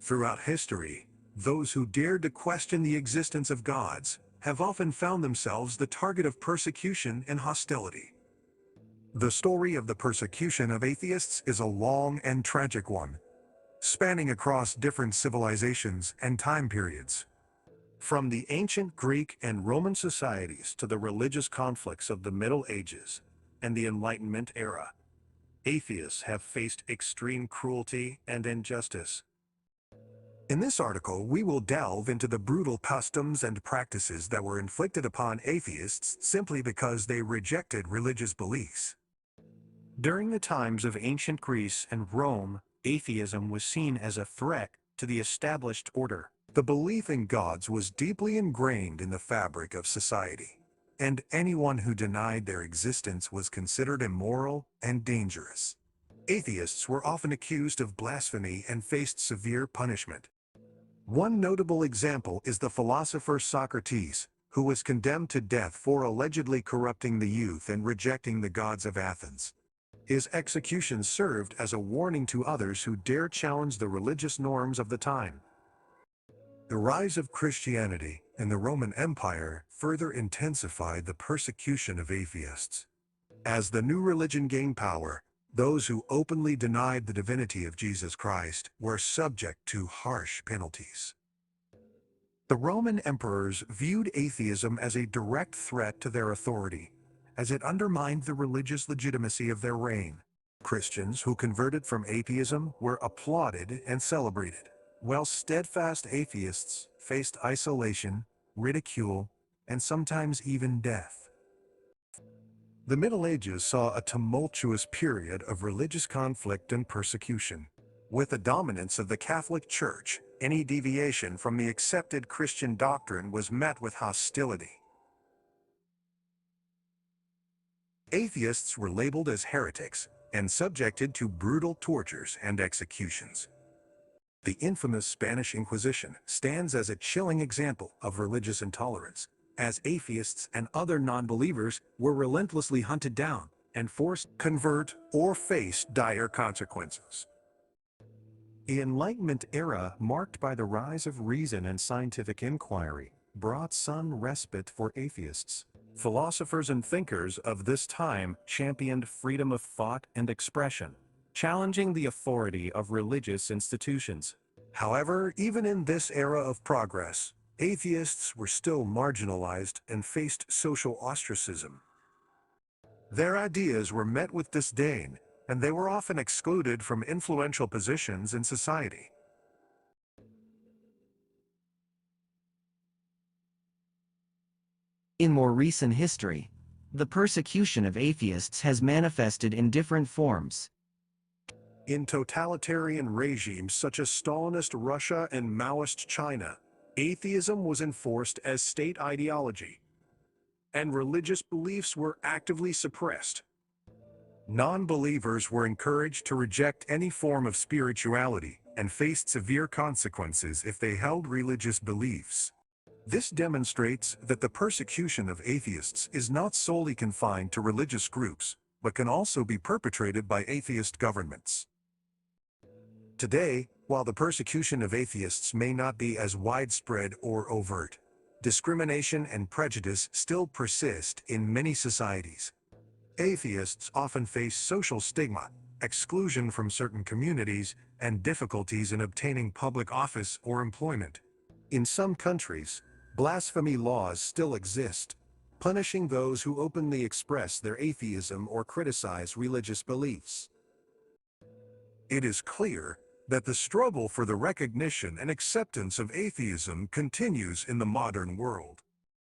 Throughout history, those who dared to question the existence of gods have often found themselves the target of persecution and hostility. The story of the persecution of atheists is a long and tragic one, spanning across different civilizations and time periods. From the ancient Greek and Roman societies to the religious conflicts of the Middle Ages and the Enlightenment era, atheists have faced extreme cruelty and injustice. In this article, we will delve into the brutal customs and practices that were inflicted upon atheists simply because they rejected religious beliefs. During the times of ancient Greece and Rome, atheism was seen as a threat to the established order. The belief in gods was deeply ingrained in the fabric of society, and anyone who denied their existence was considered immoral and dangerous. Atheists were often accused of blasphemy and faced severe punishment. One notable example is the philosopher Socrates, who was condemned to death for allegedly corrupting the youth and rejecting the gods of Athens. His execution served as a warning to others who dare challenge the religious norms of the time. The rise of Christianity and the Roman Empire further intensified the persecution of atheists. As the new religion gained power, those who openly denied the divinity of Jesus Christ were subject to harsh penalties. The Roman emperors viewed atheism as a direct threat to their authority, as it undermined the religious legitimacy of their reign. Christians who converted from atheism were applauded and celebrated, while steadfast atheists faced isolation, ridicule, and sometimes even death. The Middle Ages saw a tumultuous period of religious conflict and persecution. With the dominance of the Catholic Church, any deviation from the accepted Christian doctrine was met with hostility. Atheists were labeled as heretics and subjected to brutal tortures and executions. The infamous Spanish Inquisition stands as a chilling example of religious intolerance, as atheists and other non-believers were relentlessly hunted down and forced to convert or face dire consequences. The Enlightenment era, marked by the rise of reason and scientific inquiry, brought some respite for atheists. Philosophers and thinkers of this time championed freedom of thought and expression, challenging the authority of religious institutions. However, even in this era of progress, atheists were still marginalized and faced social ostracism. Their ideas were met with disdain, and they were often excluded from influential positions in society. In more recent history, the persecution of atheists has manifested in different forms. In totalitarian regimes such as Stalinist Russia and Maoist China, atheism was enforced as state ideology, and religious beliefs were actively suppressed. Non-believers were encouraged to reject any form of spirituality and faced severe consequences if they held religious beliefs. This demonstrates that the persecution of atheists is not solely confined to religious groups, but can also be perpetrated by atheist governments. Today, while the persecution of atheists may not be as widespread or overt, discrimination and prejudice still persist in many societies. Atheists often face social stigma, exclusion from certain communities, and difficulties in obtaining public office or employment. In some countries, blasphemy laws still exist, punishing those who openly express their atheism or criticize religious beliefs. It is clear that the struggle for the recognition and acceptance of atheism continues in the modern world.